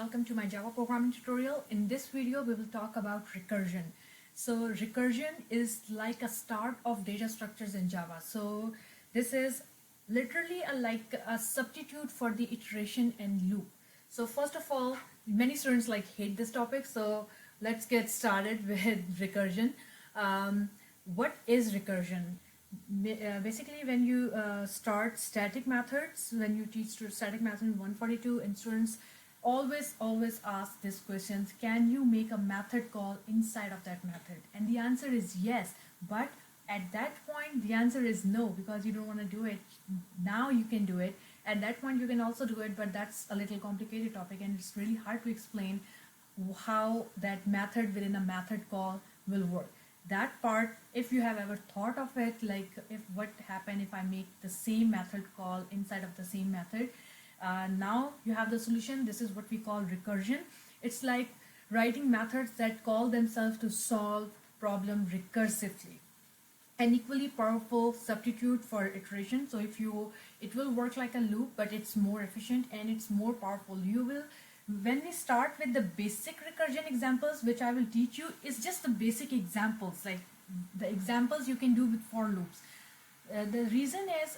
welcome to my Java programming tutorial. In this video, we will talk about recursion. So recursion is like a start of data structures in Java. So this is literally like a substitute for the iteration and loop. So first of all, many students hate this topic. So let's get started with recursion. What is recursion? Basically, when you start static methods, when you teach static methods in 142, and students always ask these questions: can you make a method call inside of that method? And the answer is yes, but at that point the answer is no, because you don't want to do it. Now you can do it. At that point you can also do it, but that's a little complicated topic, and it's really hard to explain how that method within a method call will work. That part, if you have ever thought of it, like if what happen if I make the same method call inside of the same method, now you have the solution. This is what we call recursion. It's like writing methods that call themselves to solve problem recursively. An equally powerful substitute for iteration. So it will work like a loop, but it's more efficient and it's more powerful. When we start with the basic recursion examples, which I will teach you, is just the basic examples, like the examples you can do with for loops. The reason is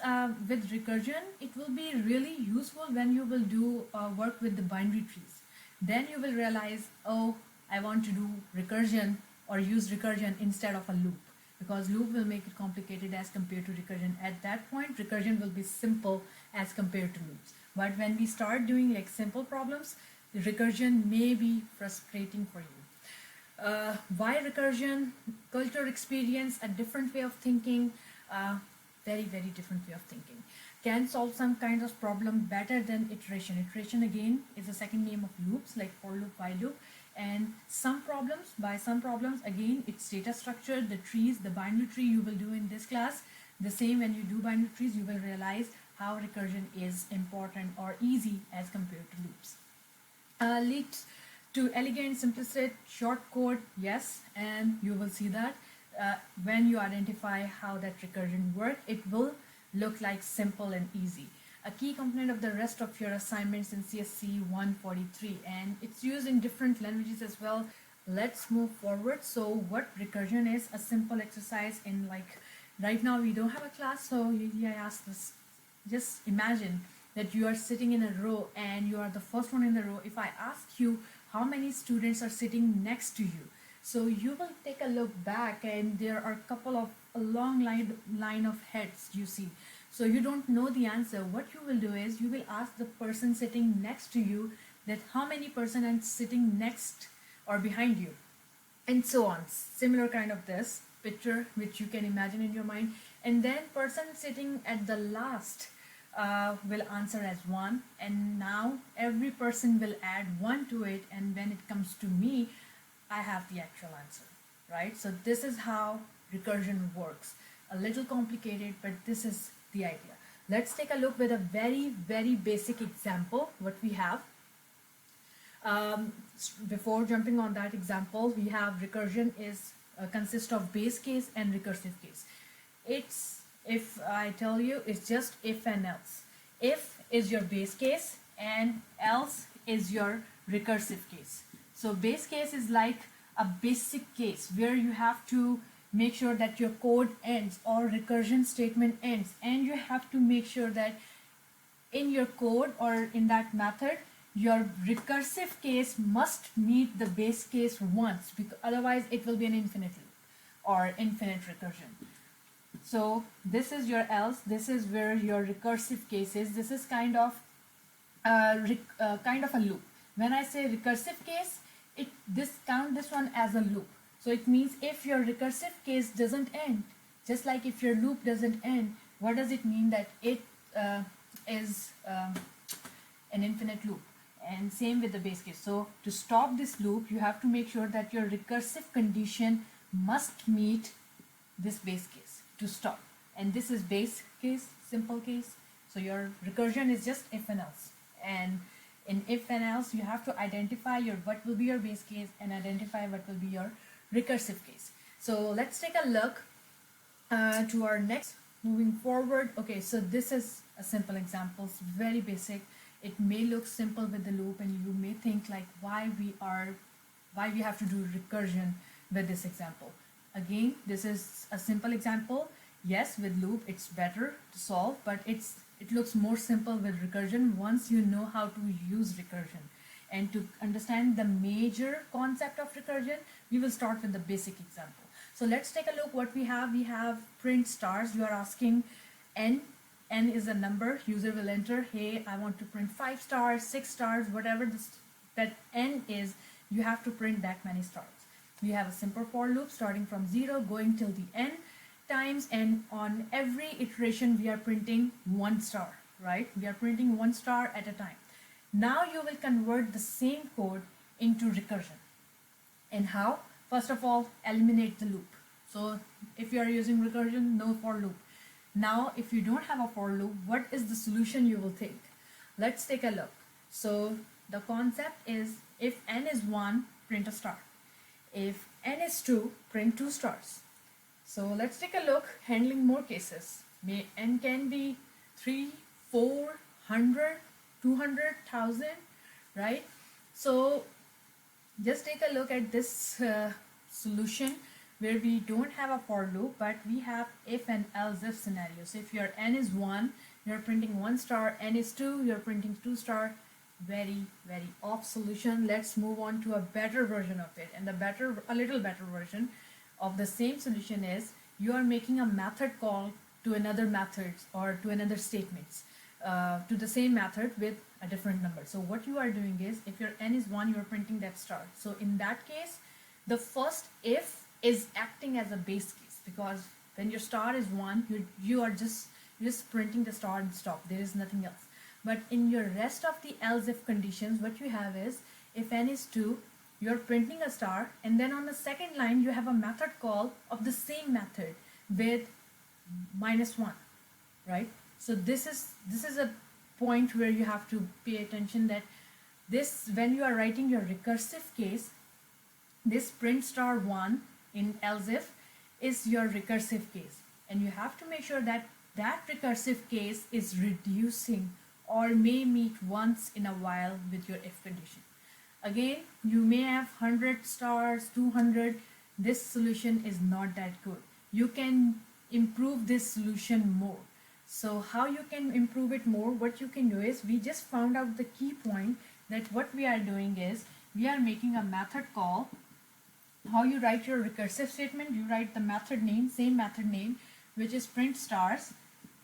with recursion, it will be really useful when you will do work with the binary trees. Then you will realize, oh, I want to do recursion or use recursion instead of a loop, because loop will make it complicated as compared to recursion. At that point, recursion will be simple as compared to loops. But when we start doing like simple problems, the recursion may be frustrating for you. Why recursion? Culture, experience, a different way of thinking, very different way of thinking. Can solve some kind of problem better than iteration. Iteration again is the second name of loops, like for loop, while loop. And some problems, again, it's data structure, the trees, the binary tree you will do in this class. The same, when you do binary trees, you will realize how recursion is important or easy as compared to loops. Leads to elegant, simplistic, short code, yes, and you will see that when you identify how that recursion works, it will look like simple and easy. A key component of the rest of your assignments in CSC 143, and it's used in different languages as well. Let's move forward. So what recursion is: a simple exercise in, like, right now we don't have a class, so usually I ask this. Just imagine that you are sitting in a row and you are the first one in the row. If I ask you how many students are sitting next to you, so you will take a look back and there are a long line of heads you see. So you don't know the answer. What you will do is you will ask the person sitting next to you that how many person are sitting next or behind you, and so on. Similar kind of this picture which you can imagine in your mind, and then person sitting at the last will answer as 1, and now every person will add 1 to it, and when it comes to me, I have the actual answer, right? So this is how recursion works. A little complicated, but this is the idea. Let's take a look with a very basic example what we have. Before jumping on that example, we have recursion is consists of base case and recursive case. It's, if I tell you, it's just if and else. If is your base case and else is your recursive case. So base case is like a basic case where you have to make sure that your code ends or recursion statement ends, and you have to make sure that in your code or in that method your recursive case must meet the base case once, because otherwise it will be an infinite loop or infinite recursion. So this is your else, this is where your recursive case is. This is kind of a loop. When I say recursive case, count this one as a loop. So it means if your recursive case doesn't end, just like if your loop doesn't end, what does it mean? That it is an infinite loop. And same with the base case. So to stop this loop, you have to make sure that your recursive condition must meet this base case to stop. And this is base case, simple case. So your recursion is just if and else. And in if and else, you have to identify what will be your base case and identify what will be your recursive case. So let's take a look to our next, moving forward. Okay, so this is a simple example. It's very basic. It may look simple with the loop, and you may think like why we have to do recursion with this example. Again, this is a simple example. Yes, with loop it's better to solve, but it looks more simple with recursion once you know how to use recursion. And to understand the major concept of recursion, we will start with the basic example. So let's take a look what we have. We have print stars. You are asking n. N is a number. User will enter, hey, I want to print 5 stars, 6 stars, whatever that n is, you have to print that many stars. We have a simple for loop starting from 0 going till the n times, and on every iteration we are printing 1 star, right? We are printing 1 star at a time. Now you will convert the same code into recursion. And how? First of all, eliminate the loop. So if you are using recursion, no for loop. Now if you don't have a for loop, what is the solution you will take? Let's take a look. So the concept is, if n is 1, print a star. If n is 2, print 2 stars. So let's take a look, handling more cases. N can be 3, 4, 100, 200, 1000, right? So just take a look at this solution where we don't have a for loop, but we have if and else if scenario. So if your n is 1, you're printing 1 star, n is 2, you're printing 2 star. Very off solution. Let's move on to a better version of it. And a little better version of the same solution is, you are making a method call to another method or to another statements to the same method with a different number. So what you are doing is, if your n is 1, you are printing that star. So in that case, the first if is acting as a base case, because when your star is 1, you are just printing the star and stop. There is nothing else. But in your rest of the else if conditions, what you have is, if n is 2, you're printing a star, and then on the second line you have a method call of the same method with -1, right? So this is a point where you have to pay attention that this, when you are writing your recursive case, this print star 1 in else if is your recursive case, and you have to make sure that that recursive case is reducing or may meet once in a while with your if condition. Again, you may have 100 stars, 200. This solution is not that good. You can improve this solution more. So how you can improve it more? What you can do is, we just found out the key point, that what we are doing is, we are making a method call. How you write your recursive statement? You write the method name, same method name, which is print stars,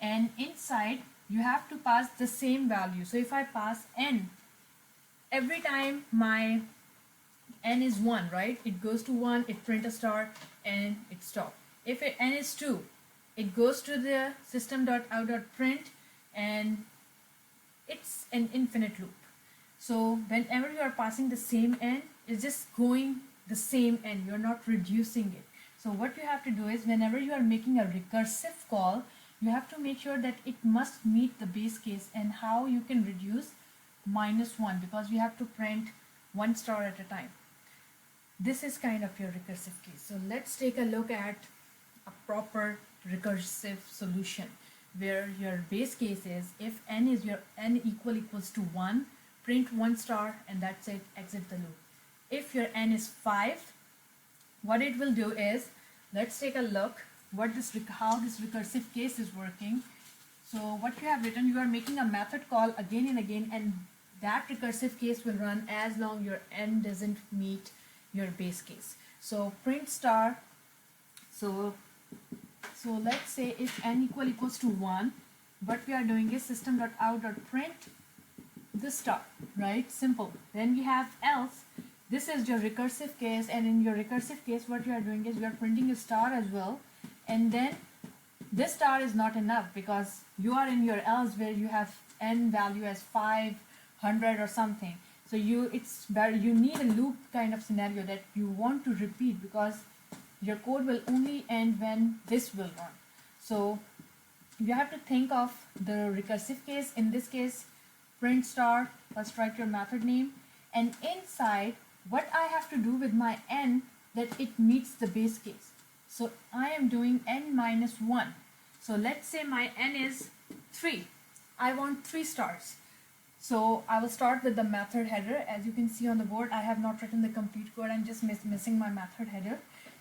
and inside you have to pass the same value. So if I pass n, every time my n is 1, right? It goes to 1, it print a star, and it stops. If n is 2, it goes to the system.out.print, and it's an infinite loop. So whenever you are passing the same n, it's just going the same n. You're not reducing it. So what you have to do is, whenever you are making a recursive call, you have to make sure that it must meet the base case. And how you can reduce? -1, because we have to print 1 star at a time. This is kind of your recursive case. So let's take a look at a proper recursive solution, where your base case is, if n is your n equals to 1, print 1 star, and that's it, exit the loop. If your n is 5, what it will do is, let's take a look how this recursive case is working. So what you have written, you are making a method call again and again, and that recursive case will run as long your n doesn't meet your base case. So print star, so let's say if n equals to 1, what we are doing is system.out.print the star, right? Simple. Then we have else. This is your recursive case, and in your recursive case, what you are doing is, you are printing a star as well, and then this star is not enough, because you are in your else where you have n value as 500 or something. So it's better, you need a loop kind of scenario that you want to repeat, because your code will only end when this will run. So you have to think of the recursive case. In this case, print star, first write your method name, and inside, what I have to do with my n, that it meets the base case. So I am doing n minus 1. So let's say my n is 3. I want 3 stars. So I will start with the method header. As you can see on the board, I have not written the complete code. I'm just missing my method header.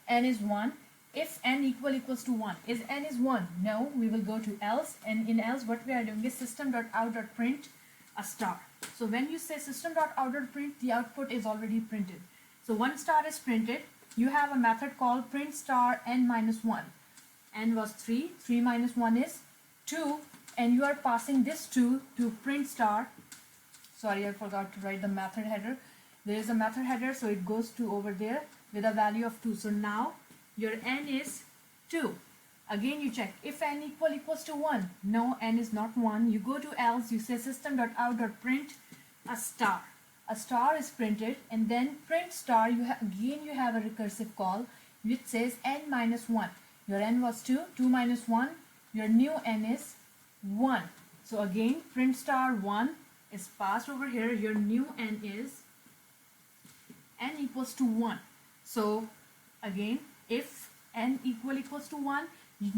N is 1. If n equals to 1, is n is 1? No, we will go to else, and in else what we are doing is system.out.print a star. So when you say system.out.print, the output is already printed. So 1 star is printed. You have a method called print star n minus 1. N was 3, 3 minus 1 is 2, and you are passing this 2 to print star. Sorry, I forgot to write the method header. There is a method header, so it goes to over there with a value of 2. So now your n is 2. Again you check if n equals to 1. No, n is not 1. You go to else, you say system.out.print a star. A star is printed, and then print star, again you have a recursive call which says n minus 1. Your n was 2, 2 minus 1, your new n is 1. So again print star 1 is passed over here. Your new n is n equals to 1. So again, if n equals to 1,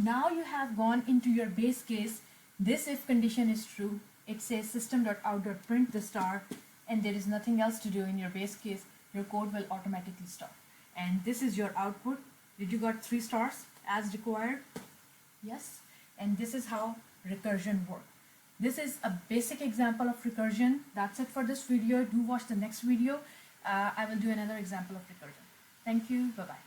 now you have gone into your base case. This if condition is true, it says system.out.print the star, and there is nothing else to do in your base case. Your code will automatically start, and this is your output. Did you got 3 stars as required? Yes. And this is how recursion works. This is a basic example of recursion. That's it for this video. Do watch the next video. I will do another example of recursion. Thank you. Bye-bye.